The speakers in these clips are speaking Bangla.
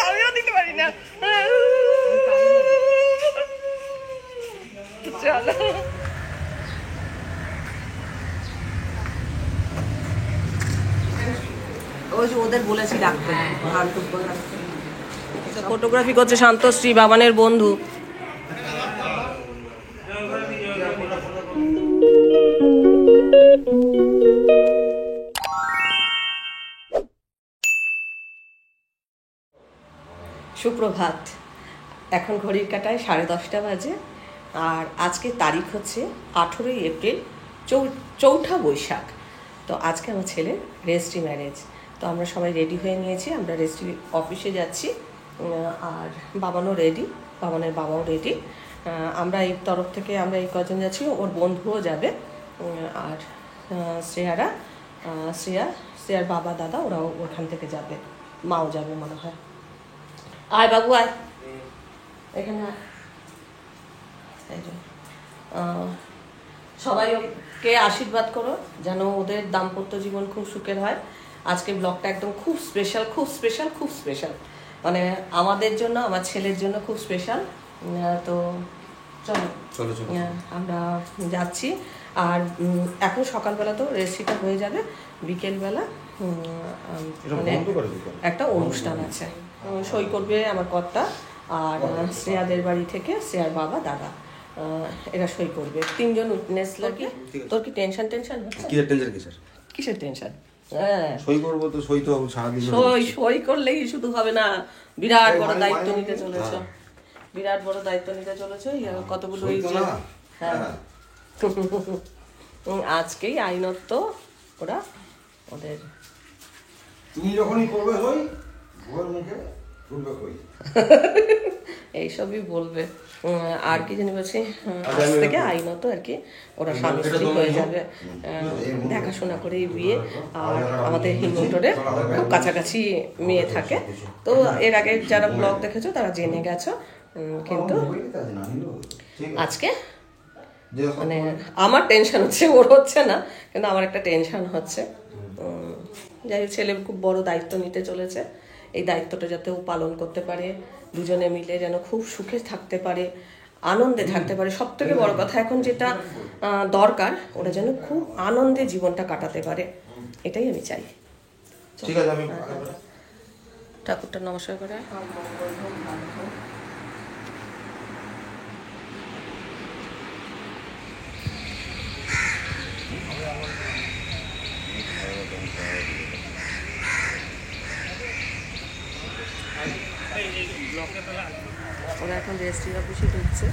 আমিও দিতে পারি না। চলো ওই যে ওদের বলেছি ডাকতে, ফটোগ্রাফি করছে শান্তশ্রী, বাবানের বন্ধু। সুপ্রভাত, এখন ঘড়ির কাঁটায় 10:30 বাজে। আর আজকে তারিখ হচ্ছে 18ই এপ্রিল, চৌঠা বৈশাখ। তো আজকে আমার ছেলের রেজিস্ট্রি ম্যারেজ। তো আমরা সবাই রেডি হয়ে নিয়েছি, আমরা রেজিস্ট্রি অফিসে যাচ্ছি। আর বাবানও রেডি, বাবানের বাবাও রেডি। আমরা এই তরফ থেকে আমরা এই কজন যাচ্ছি, ওর বন্ধুও যাবে। আর শ্রেয়ার বাবা দাদা ওরাও ওখান থেকে যাবে, মাও যাবে মনে হয়। আয় বাবু আয়, এখানে সবাই ওকে আশীর্বাদ করো যেন ওদের দাম্পত্য জীবন খুব সুখের হয়। আজকে ব্লগটা একদম খুব স্পেশাল, খুব স্পেশাল, খুব স্পেশাল, মানে আমাদের জন্য, আমার ছেলের জন্য খুব স্পেশাল। তো চলো আমরা যাচ্ছি। আর এখন সকালবেলা তো রেসিপিটা হয়ে যাবে, বিকেলবেলা মানে একটা অনুষ্ঠান আছে, সই করবে আমার কর্তা আর শ্রেয়াদের বাড়ি থেকে শ্রেয়ার বাবা দাদা, এরা সই করবে। 3 জন উইটনেস লাগে। তোর কি টেনশন হচ্ছে? কিসের টেনশন? সই করবো তো, সই তো সারাদিন সই করলেই শুধু হবে না, বিরাট বড় দায়িত্ব নিতে চলেছো, বিরাট বড় দায়িত্ব নিতে চলেছো। কতগুলো হ্যাঁ আজকেই আইনত ওরা ওদের, তুমি যখনই করবে সই ওর মুখে ফুলবে কই এইসবই বলবে। আর কি জানি বলছি, আজ থেকে আইনত আর কি ওরা স্বামী স্ত্রী হয়ে যাবে, দেখাশোনা করেই বিয়ে। আর আমাদের হিন্দুটোরে খুব কাছাকাছি মেয়ে থাকে। তো এর আগে যারা ব্লগ দেখেছো তারা জেনে গেছো, কিন্তু আজকে মানে আমার টেনশন হচ্ছে, ওর হচ্ছে না, কিন্তু আমার একটা টেনশন হচ্ছে। যাই হোক, ছেলে খুব বড় দায়িত্ব নিতে চলেছে। এই দায়িত্বটা যাতে ও পালন করতে পারে, দুজনে মিলে যেন খুব সুখে থাকতে পারে, আনন্দে থাকতে পারে। সব থেকে বড় কথা এখন যেটা দরকার, ওরা যেন খুব আনন্দে জীবনটা কাটাতে পারে, এটাই আমি চাই। ঠিক আছে, আমি ঠাকুরটা নমস্কার করে ওরা এখন রেজিস্ট্রি অফিসে ঢুকছে।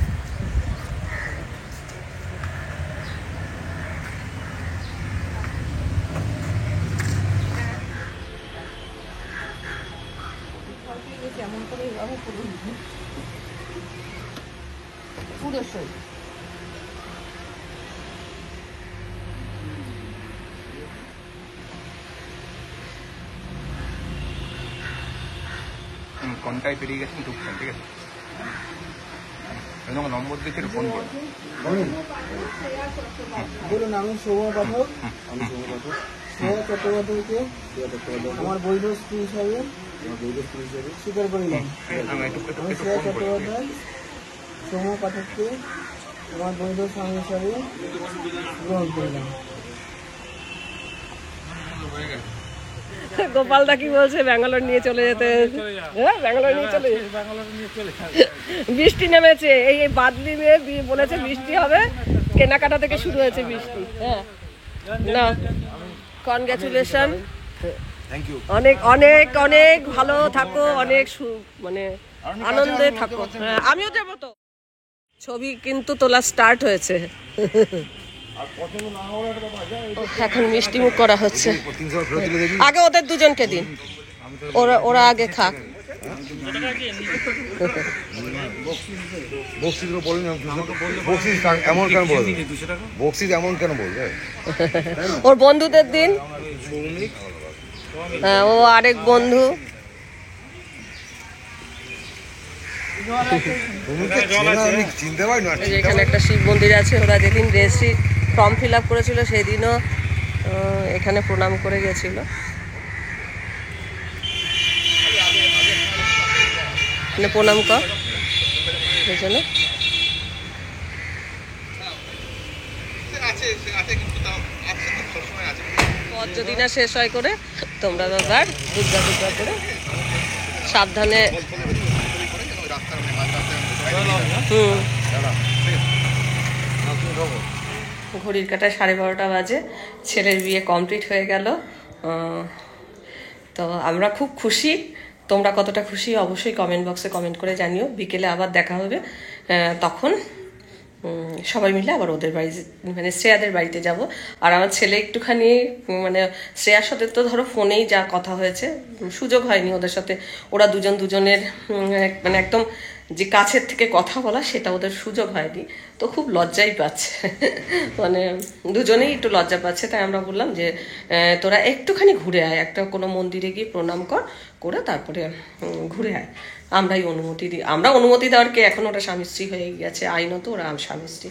কেমন করে এভাবে পুরো সই কোনটায় পেরিয়ে গেছেন ঢুকছেন, ঠিক আছে? নম্বর দিকে ফোন করুন। বলুন, আমি সৌম্য পাঠক, শ্রেয়া চট্টোপাধ্যায়কে আমার বৈধ স্ত্রী হিসাবে স্বীকার করিলাম। আমি শ্রেয়া চট্টোপাধ্যায় সৌম্য পাঠককে আমার বৈধ স্বামী হিসাবে গ্রহণ করিলাম। গোপালদা কি বলছে, ব্যাঙ্গালোর নিয়ে চলে যেতে? হ্যাঁ, ব্যাঙ্গালোর নিয়ে চলে, বৃষ্টি নেমেছে, এই বাদলি মেয়ে বলেছে বৃষ্টি হবে, কেনাকাটা থেকে শুরু হয়েছে বৃষ্টি। হ্যাঁ না, কনগ্রাচুলেশন, অনেক অনেক অনেক ভালো থাকো, অনেক মানে আনন্দে থাকো। হ্যাঁ, আমিও যাবো তো। ছবি কিন্তু তোলা স্টার্ট হয়েছে, এখন মিষ্টি মুখ করা হচ্ছে। আগে ওদের দুজনকে দিন, ওরা আগে খাক। ওর বন্ধুদের দিন। হ্যাঁ, ও আরেক বন্ধু। এখানে একটা শিব মন্দির আছে। ওরা যেদিন রেজিস্ট্রি ফর্ম ফিল আপ করেছিল সেদিনও এখানে প্রণাম করে গেছিল। প্রণাম কর এই জন্য। পথ যদি না শেষ হয় করে তোমরা বাবার দুর্গা দুর্গা করে সাবধানে। ঘড়ির কাটায় 12:30 বাজে, ছেলের বিয়ে কমপ্লিট হয়ে গেল। তো আমরা খুব খুশি। তোমরা কতটা খুশি অবশ্যই কমেন্ট বক্সে কমেন্ট করে জানিও। বিকেলে আবার দেখা হবে, তখন সবাই মিলে আবার ওদের বাড়ি মানে শ্রেয়াদের বাড়িতে যাব। আর আমার ছেলে একটুখানি মানে শ্রেয়ার সাথে তো ধরো ফোনেই যা কথা হয়েছে, সুযোগ হয়নি ওদের সাথে, ওরা দুজনের মানে একদম যে কাছের থেকে কথা বলা সেটা ওদের সুযোগ হয়নি। তো খুব লজ্জাই পাচ্ছে মানে দুজনেই একটু লজ্জা পাচ্ছে। তাই আমরা বললাম যে তোরা একটুখানি ঘুরে আয়, একটা কোনো মন্দিরে গিয়ে প্রণাম করে তারপরে ঘুরে আয়। আমরাই অনুমতি দিই, আমরা অনুমতি দেওয়ার কে, এখন ওরা স্বামী স্ত্রী হয়ে গেছে আইনত, ওরা স্বামী স্ত্রী।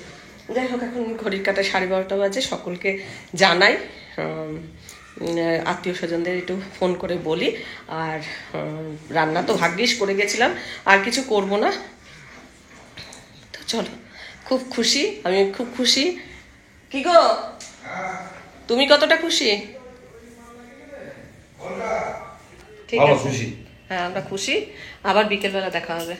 যাই হোক, এখন ঘড়ির কাটায় 12:30 বাজে। সকলকে জানাই, আত্মীয় স্বজনদের একটু ফোন করে বলি। আর রান্না তো ভাগ্যিস করে গেছিলাম, আর কিছু করব না। তো চলো, খুব খুশি, আমি খুব খুশি। কি গো, তুমি কতটা খুশি? ঠিক আছে, হ্যাঁ আমরা খুশি। আবার বিকেলবেলা দেখা হবে।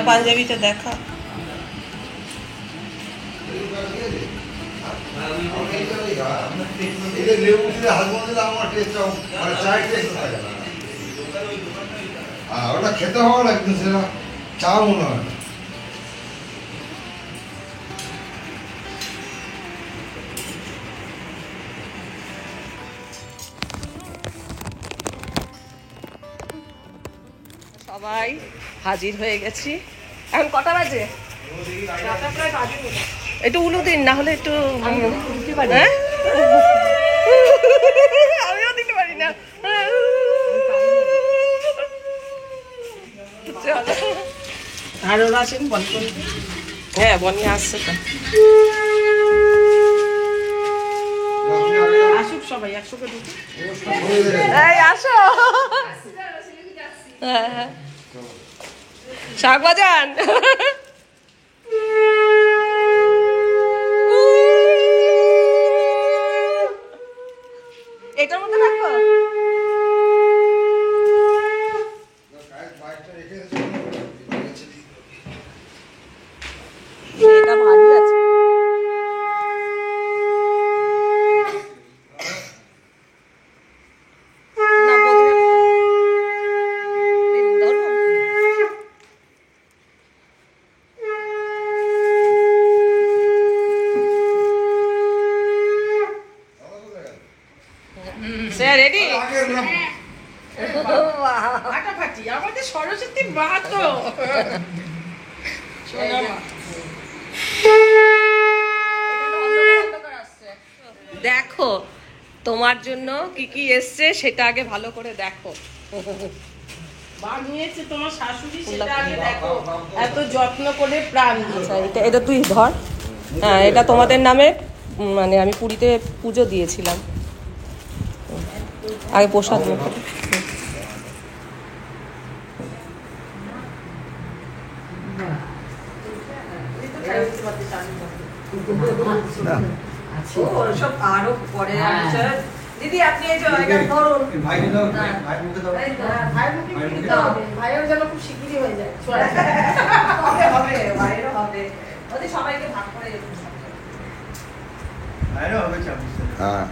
পাঞ্জাবিটা দেখা। ওটা খেতে হওয়া লাগবে, সেটা চা মনে হয়। সবাই হাজির হয়ে গেছি। এখন কটা বাজে? একটু উলু দিন, না হলে একটু আমিও দিতে পারি না। আর ওরা আছেন হ্যাঁ, বনি আসছে তো। আসুক সবাই একসঙ্গে ঢুকে। এই আসো, শাক বাজান। এটার মধ্যে রাখবো। এটা ভারী আছে। রেডি? আমাদের সরস্বতী মা তো দেখো তোমার জন্য কি কি এসছে সেটা আগে ভালো করে দেখো। বানিয়েছে তোমার শাশুড়ি, সেটা আগে দেখো। এত যত্ন করে প্রাণ দিয়েছে। এটা তুই ধর। হ্যাঁ, এটা তোমাদের নামে, মানে আমি পুরীতে পুজো দিয়েছিলাম, আগে প্রসাদ। সব আরো পরে দিদি, আপনি এই যে ধরুন ভাইও যেন খুব শিগগিরই হয়ে যায়। হবে, ভাইয়েরও হবে, সবাইকে ভাগ করে। হ্যাঁ,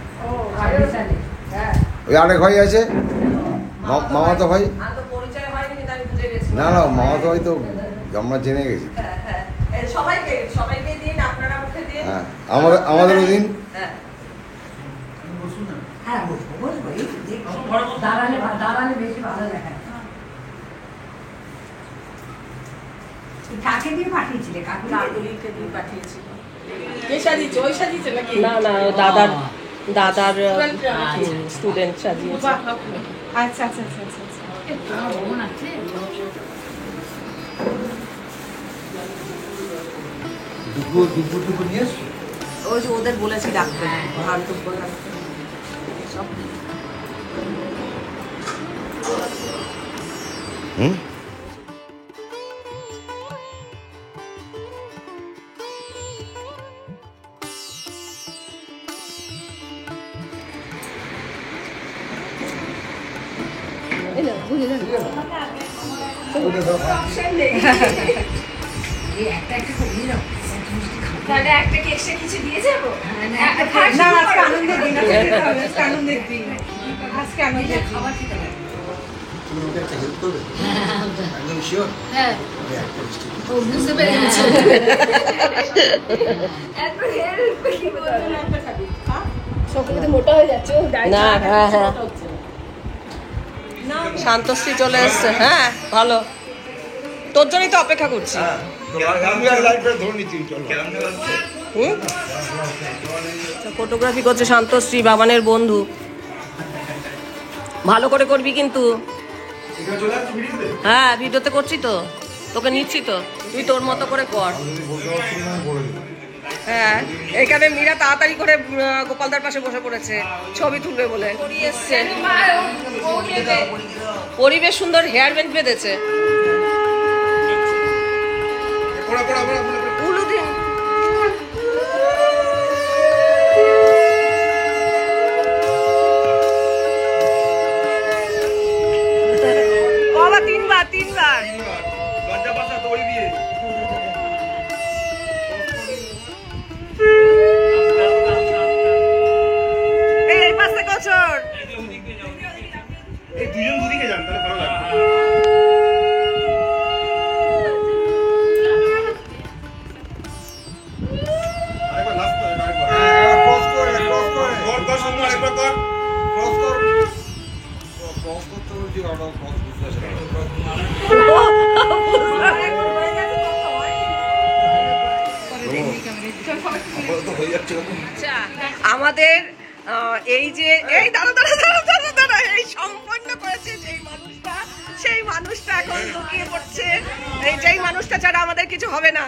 ওই আরেক ভাই আছে, মামাতো ভাই। না না, মামাতো ভাই তো আমরা জেনে গেছি। সবাইকে দিন, আপনারা মুখে দিন। হ্যাঁ, আমাদেরও দিন। দাঁড়ালে বেশি ভালো দেখায়। কাকে দিয়ে পাঠিয়েছিলে? কাকুলিকে দিয়ে পাঠিয়েছিল। কে সাজিয়েছে? ওই সাজিয়েছে নাকি? না না, দাদার দাদার স্টুডেন্ট সাজিয়েছে। আচ্ছা আচ্ছা আচ্ছা আচ্ছা আচ্ছা। বোন আছে দুপুর নিয়ে এসছো? ওই যে ওদের বলেছি ডাকতে, ধান টুকরো রাখতে সব। হুম এই একটা একটা করে দিয়ে দাও তাহলে একটা কি এক্সট্রা কিছু দিয়ে যাবো? না আজকে আনন্দের দিন, আজকে আনন্দের দিন, আজকে আনন্দের দিন। খাবার খেতে হবে তুমি আমাকে একটা হেল্প করবে? একদম শিওর? হ্যাঁ ও বুঝতে পেরেছি না হ্যাঁ হ্যাঁ শান্তশ্রী চলে এসছে। হ্যাঁ ভালো, তোর জন্যই তো অপেক্ষা করছি। ফটোগ্রাফি করছে শান্তশ্রী, বাবানের বন্ধু। ভালো করে করবি কিন্তু। হ্যাঁ ভিডিওতে করছি তো, তোকে নিচ্ছি তো, তুই তোর মতো করে কর। হ্যাঁ এখানে মীরা তাড়াতাড়ি করে গোপালদার পাশে বসে পড়েছে ছবি তুলবে বলে। এসছে পরিবেশ সুন্দর, হেয়ার ব্যান্ড বেঁধেছে। উলু দিন বাবা, তিনবার এই পাশে কচর এই দুজন দুদিকে যান, তাহলে ভালো লাগবে। আরেকবার লাস্ট করে, আরেকবার। ক্রস করে কর সম্মান একবার কর। ক্রস করতে বলছি, ওটা ক্রস বুঝতে আসে না। তো হয়ে যাচ্ছে কখন? আচ্ছা, আমাদের এই যে এই দাঁড়া এই সম্পন্ন করেছে সেই মানুষটা এখন লুকিয়ে পড়ছে। এই যেই মানুষটা ছাড়া আমাদের কিছু হবে না,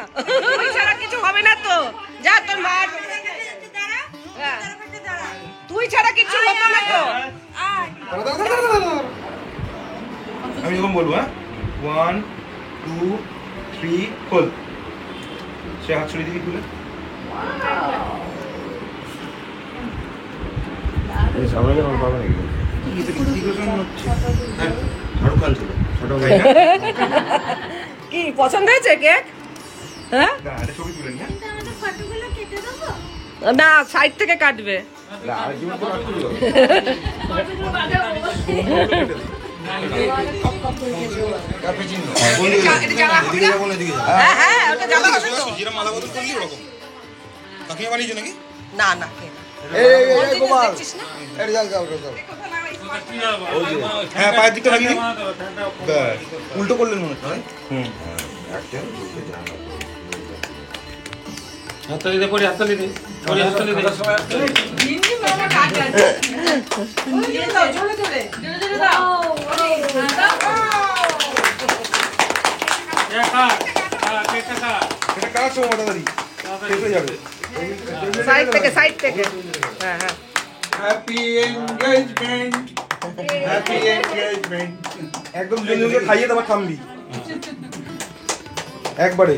ওই ছাড়া কিছু হবে না তো। যা তোর মা, হ্যাঁ, তুই ছাড়া কিছু হতো না তো। আমি যখন বলবো, হ্যাঁ 1 2 3 খোল। সে হাত ছড়িয়ে দিবি খুলে। এই সামনে আমার পাবে নাকি? ঝাড়ু খান ছিল ছোট ভাই। কি পছন্দ হয়েছে কেক? হ্যাঁ একটা ছবি তুলে নিয়ে না, সাইড থেকে কাটবে। না আর জীবন তো রাখতে দিও। ক্যাপুচিনো এদিকে যাবো না, এদিকে যাবো। হ্যাঁ হ্যাঁ ওটা জ্বালা হবে তো। যেটা মালা বদল করলি ওরকম কাকিমা বানিয়েছো নাকি? না না এই গোপাল এটা যাও হ্যাঁ পায়ের দিকটা লাগিয়ে দিন। ব্যাস, উল্টো করলেন মনে হয়। হুম, একটা দুটো যাও। হাততালি দে, পরে হাততালি দে, পরে হাততালি দে। এটা কার সময় দাদারি শেষ হয়ে যাবে। সাইড থেকে হ্যাঁ হ্যাঁ হ্যাপি এনগেজমেন্ট, হ্যাপি এনগেজমেন্ট। একদম দুজনকে খাইয়ে তারপর থামবি একবারে।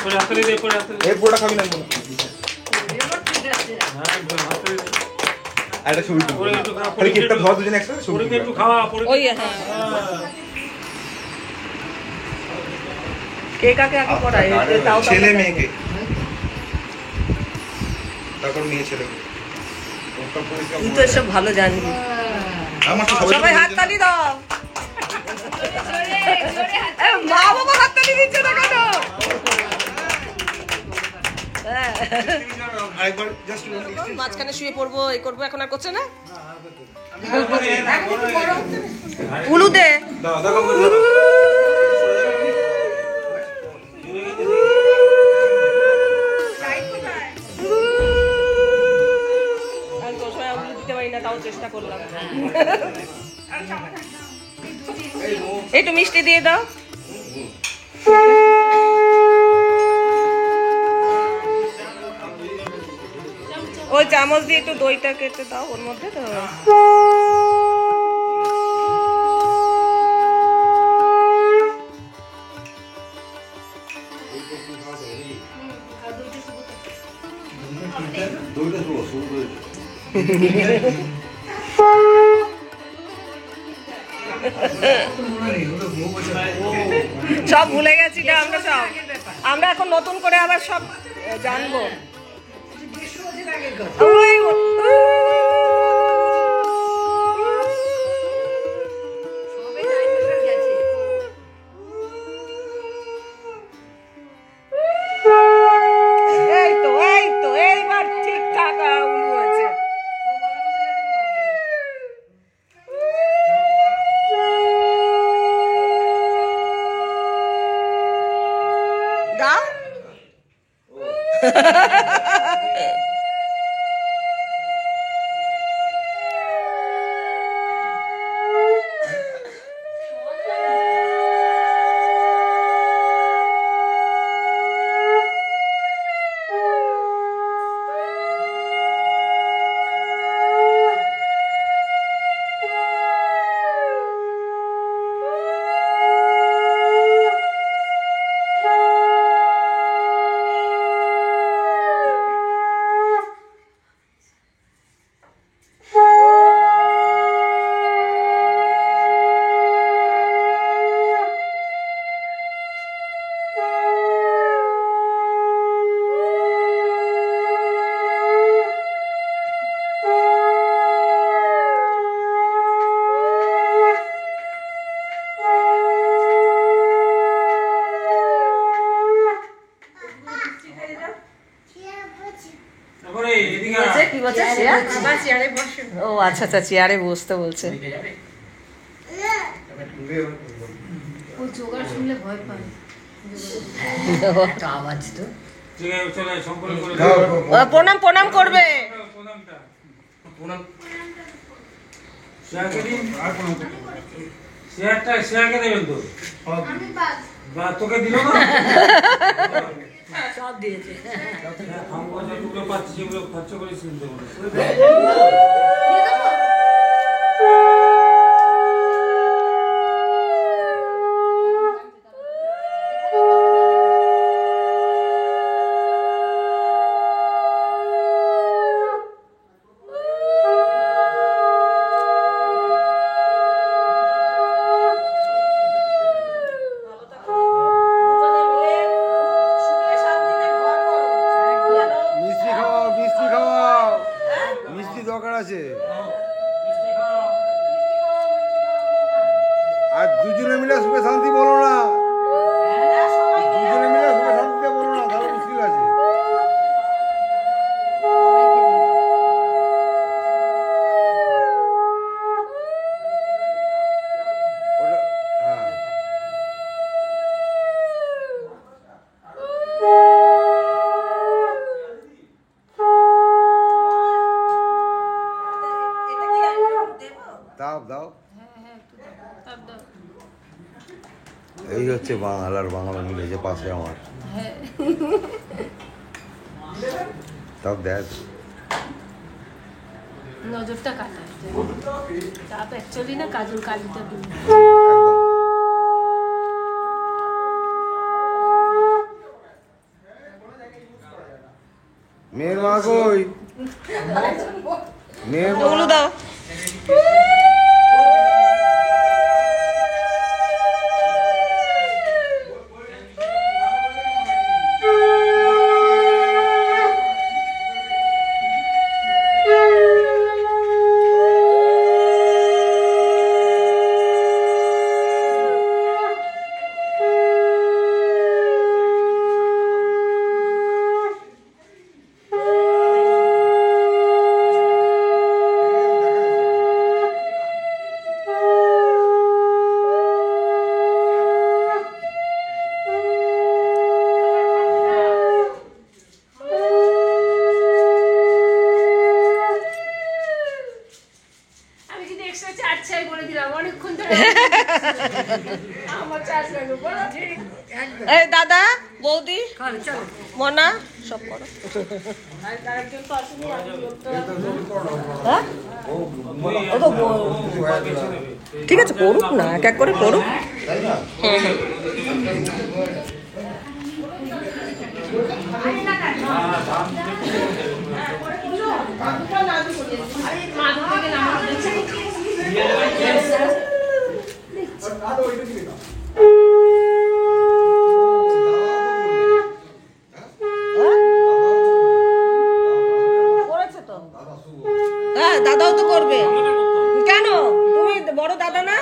পরে হাততালি দে, পরে হাততালি দে। এই পুরোটা খাবি না কোনো। হ্যাঁ, একদম হাততালি দে। একটা ছবি তুল। পরে একটু খাওয়া, খালি কেকটা ধর দুজনে একসাথে ছবি পরে তুল। একটু খাওয়া, পরে ওই হ্যাঁ কে কাকে আগে পড়ায় তাও তো ছেলে আমরা মেয়েকে, তারপর মেয়ে ছেলেকে। তুই তো এসব ভালো জানবি। আমার তো সবাই হাততালি দাও। মা বাবা হাততালি দিচ্ছে না কেন? হ্যাঁ। আরেকবার জাস্ট মাঝখানে শুয়ে পড়বো, এই করবো, এখন আর করছে না। উলু দে। দাও দাও। একটু মিষ্টি দিয়ে দাও। ওই চামচ দিয়ে একটু দইটা কেটে দাও ওর মধ্যে তো। সব ভুলে গেছি না আমরা সব। আমরা এখন নতুন করে আবার সব জানবো। এই তো এইবার ঠিকঠাক উলু হয়েছে। গাও। ও আচ্ছা আচ্ছা, চেয়ারে বসতে বলছে। ও জোগাড় শুনলে ভয় পায়। আওয়াজ তো প্রণাম প্রণাম করবে। শেয়ারকে দেবেন তো, তোকে দিল না সব দিয়েছে। দুটো পাচ্ছি যেগুলো খরচা করে শুনতে বলে। দরকার আছে। আর দুজনে মিলে সুখে শান্তি বলো না, দুজনে মিলে সুখে শান্তিতে বলো না, তাহলে মুশকিল আছে। দাও এই হচ্ছে বাঙাল আর বাংলা মিলেছে পাশে আমার। তাও দেখ নজরটা কাটা তাপ অ্যাকচুয়ালি না কাজল কালিটা দিন। মেয়ের মা কই? মেয়ের মা দাও। এই দাদা বৌদি মনা সব করো। হ্যাঁ? ও তো ঠিক আছে করুক না, এক এক করে করুক। তাই না? করেছে তো, হ্যাঁ দাদাও তো করবে। কেন তুমি বড় দাদা না?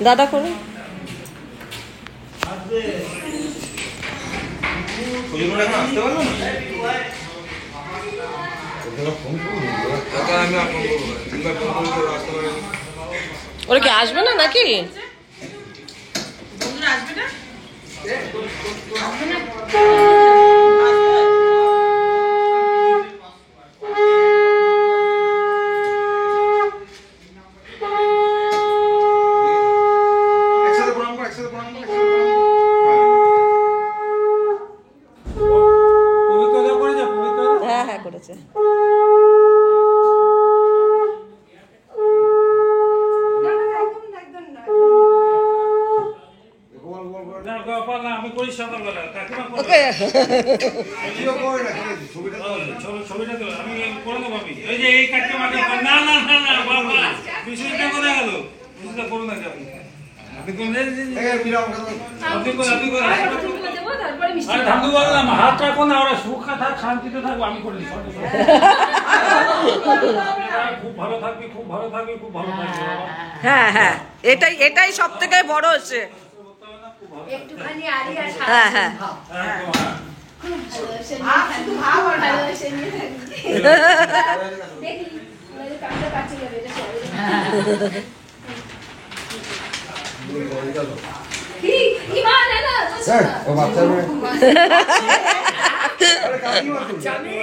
দাদা করো। আসতে পারলো না? ওরা কি আসবে না নাকি? পবিত্রতা করেছে, পবিত্রতা। হ্যাঁ হ্যাঁ করেছে। না, গোপাল না, আমি করি সকালবেলা, কাকিমা করবে। ওকে ছবিটা তো আমি করে দেবো আমি। এই যে এই কাকিমাকে না না না না বাবা, বিষয়টা কোথায় গেল? বিষয়টা করুন না আপনি। আপনি করুন, আপনি করুন, আপনি করুন। আরে ধান্দু বললাম, হাত রাখো না, ওরা সুখে থাক, শান্তিতে থাকবো, আমি করে দিই। খুব ভালো থাকবি, খুব ভালো থাকবি, খুব ভালো থাকবি বাবা। হ্যাঁ হ্যাঁ, এটাই এটাই সব থেকে বড় হচ্ছে। একটুখানি আড়ি আর হ্যাঁ হ্যাঁ দেখি কাঁচা কাছে যাবে এটা কি কি মা না না ও বাচ্চা মেয়ে।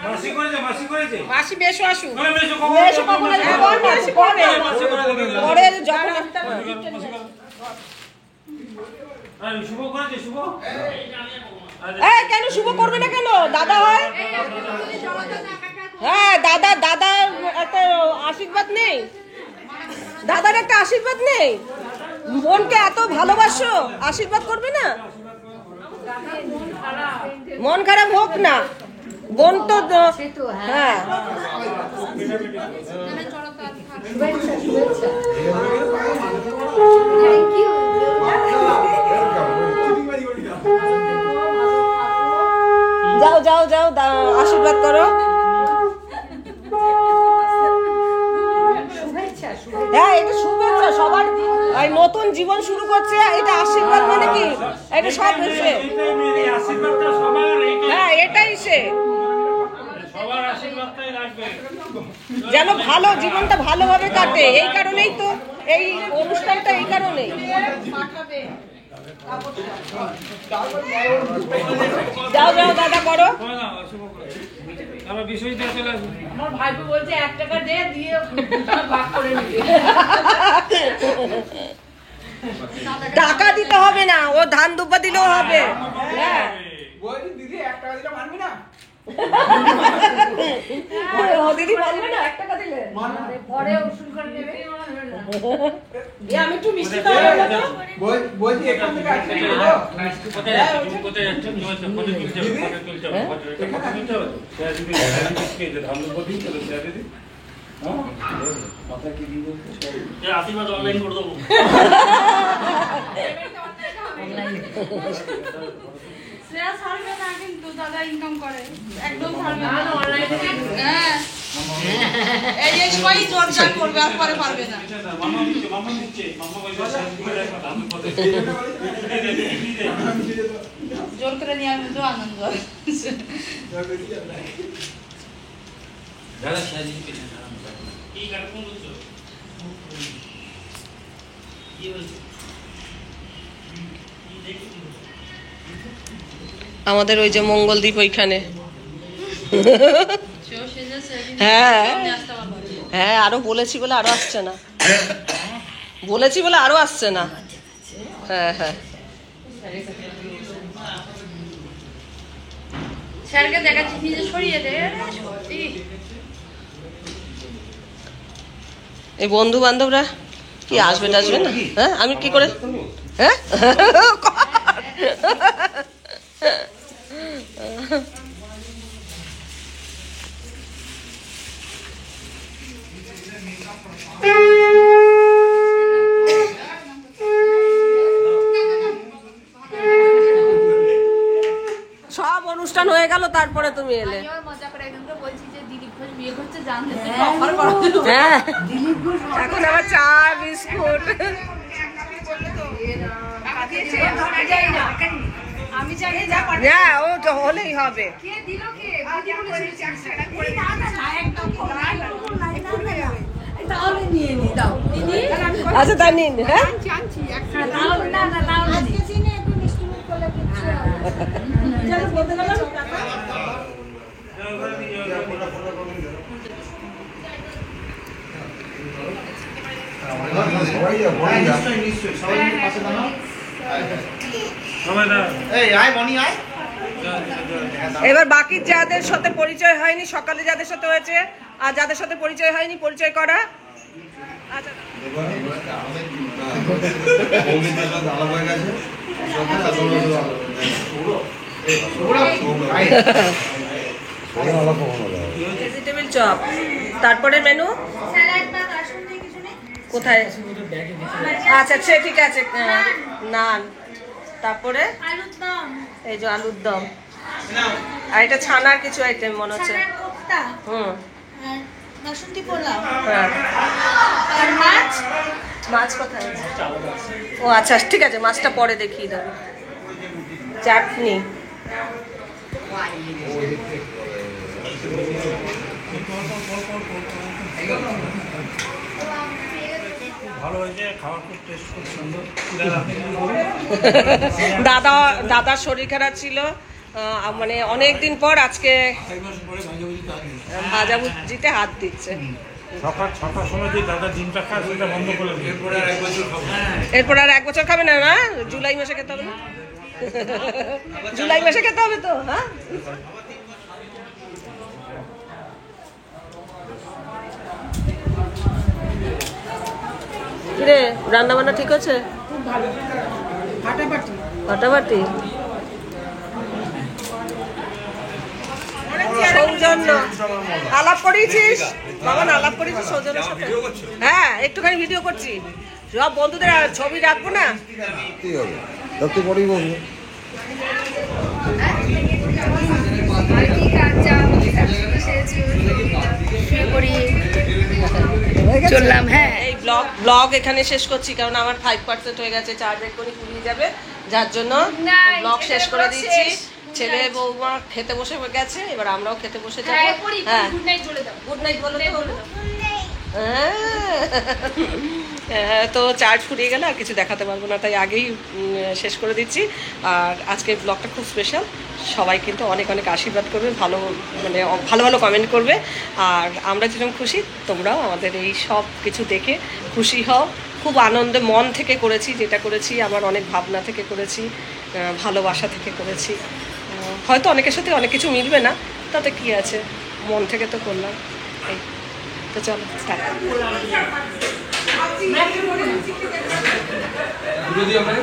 মাসি করেছে, মাসি করেছে। মাসি বেশো আসু কবে বেশো, কবে বেশো কখন আসবে? পরে মাসি করে দেবে। পরে যখন আর শুভ করেছে, শুভ। এই কেন শুভ করবে না কেন? দাদা হয়। হ্যাঁ দাদা, দাদা একটা আশীর্বাদ নেই? দাদার একটা আশীর্বাদ নেই? বোনকে এত ভালোবাসো, আশীর্বাদ করবে না? মন খারাপ হোক না, বোন তো হ্যাঁ থ্যাংক ইউ যাও যাও যাও আশীর্বাদ করো। হ্যাঁ এটা শুভেচ্ছা, সবার এই নতুন জীবন শুরু করছে, এটা আশীর্বাদ মানে কি? এটা সব হচ্ছে। আশীর্বাদটা সবার, হ্যাঁ এটাই সে, সবার আশীর্বাদটাই রাখবে। যেন ভালো জীবনটা ভালোভাবে কাটে। এই কারণেই তো এই অনুষ্ঠানটা, এই কারণেই। যাও যাও দাদা করো। আমার বিষয় দিয়ে চলে আসবে। আমার ভাইপো বলছে 1 টাকা দিয়ে ভাগ করে নিবে। টাকা দিতে হবে না, ও ধান দুব্বা দিলেও হবে। হ্যাঁ দিদি 1 টাকা দিলে মানবি না? দিদি মানবে না 1 টাকা দিলে? পরে উসুল করে নেবে। আমি একটু মিষ্টি খাওয়াবো না? বলছি এখান থেকে আসলে কোথায় যাচ্ছে? কোথায় যাচ্ছে? কোথায় তুলতে হবে? কোথায় তুলতে হবে? কোথায় তুলতে হবে? সে যদি ধান বলি তাহলে সে দিদি মাথা কি দিয়ে আশীর্বাদ অনলাইন করে দেবো। শ্রেয়া ছাড়বে না কিন্তু দাদা ইনকাম করে একদম ছাড়বে না হ্যাঁ এই সবাই জোর জার করবে আর পরে পারবে না মামা দিচ্ছে মামা পয়সা জোর করে নিয়ে আমি তো আনন্দ দাদা সাজি কি কাটুন বলছো কি বলছো আমাদের ওই যে মঙ্গলদ্বীপ ওইখানে হ্যাঁ হ্যাঁ আরো বলেছি বলে আরো আসছে না বলেছি বলে আরো আসছে না হ্যাঁ হ্যাঁ স্যারকে দেখাচ্ছি নিজে সরিয়ে দে সত্যি এই বন্ধু বান্ধবরা কি আসবে টাসবে না হ্যাঁ আমি কি করে হ্যাঁ সব অনুষ্ঠান হয়ে গেল তারপরে তুমি এলে মজা করে একজনকে বলছি যে দিলীপ ঘোষ বিয়ে করছে জানলে তো অফার করা হ্যাঁ এখন আবার চা বিস্কুট আমি জানি যা হ্যাঁ ও তো হলেই হবে কে দিল কে দিদি বলেছিল চাকরিটা করে না একদম তাহলে নিয়ে নি দাও দিদি আচ্ছা তাই নিন হ্যাঁ জানছি তাহলে না না তাহলে আজকে চিনি একটু মিষ্টি মুখ করলে কিছু চলো বলতে গেলাম এবার বাকি যাদের সাথে পরিচয় হয়নি সকালে যাদের সাথে হয়েছে আর যাদের সাথে পরিচয় হয়নি পরিচয় করা আচ্ছা ভেজিটেবল চপ তারপরে মেনু স্যালাড বা কাসুন্দি কিছু নেই কোথায় আচ্ছা সে ঠিক আছে নান তারপরে আলুর দম এই যে আলুর দম আর এটা ছানার কিছু আইটেম মনে হচ্ছে ছানার কোফতা হুম আর বাসন্তী পোলাও হ্যাঁ আর মাছ মাছ কোথায় ও আচ্ছা ঠিক আছে মাছটা পরে দেখিয়ে দেবো চাটনি ভালো হয়েছে খাওয়ার খুব টেস্ট খুব সুন্দর দাদার শরীর খারাপ ছিল মানে অনেক দিন পর আজকে ভাজাভুজিতে হাত দিচ্ছে সকাল 6টার সময় যে দাদা ডিমটা খায় সেটা বন্ধ করে দিই এরপর আর 1 বছর খাবে না না জুলাই মাসে খেতে হবে না জুলাই মাসে খেতে হবে তো হ্যাঁ কিরে রান্না বান্না ঠিক আছে খুব ভালো ফাটাফাটি সৌজন্য আলাপ করেছিস বাবা আলাপ করেছিস সৌজন্যের সাথে হ্যাঁ একটুখানি ভিডিও করছি সব বন্ধুদের ছবি রাখবো না ঠিক হবে যত পরেই বলবো চললাম হ্যাঁ এই ব্লগ এখানে শেষ করছি কারণ আমার 5% হয়ে গেছে চার্জ এক্ষুনি ফুরিয়ে যাবে যার জন্য ব্লগ শেষ করে দিচ্ছি ছেলে বৌমা খেতে বসে গেছে এবার আমরাও খেতে বসে যাবো হ্যাঁ গুড নাইট বলে দাও গুড নাইট বলো তো তো চার্জ ফুরিয়ে গেলে আর কিছু দেখাতে পারবো না তাই আগেই শেষ করে দিচ্ছি আর আজকের ব্লগটা খুব স্পেশাল সবাই কিন্তু অনেক অনেক আশীর্বাদ করবে ভালো মানে ভালো ভালো কমেন্ট করবে আর আমরা যেরকম খুশি তোমরাও আমাদের এই সব কিছু দেখে খুশি হও খুব আনন্দে মন থেকে করেছি যেটা করেছি আমার অনেক ভাবনা থেকে করেছি ভালোবাসা থেকে করেছি হয়তো অনেকের সাথে অনেক কিছু মিলবে না তাতে কি আছে মন থেকে তো করলাম এই তো চলো আমরা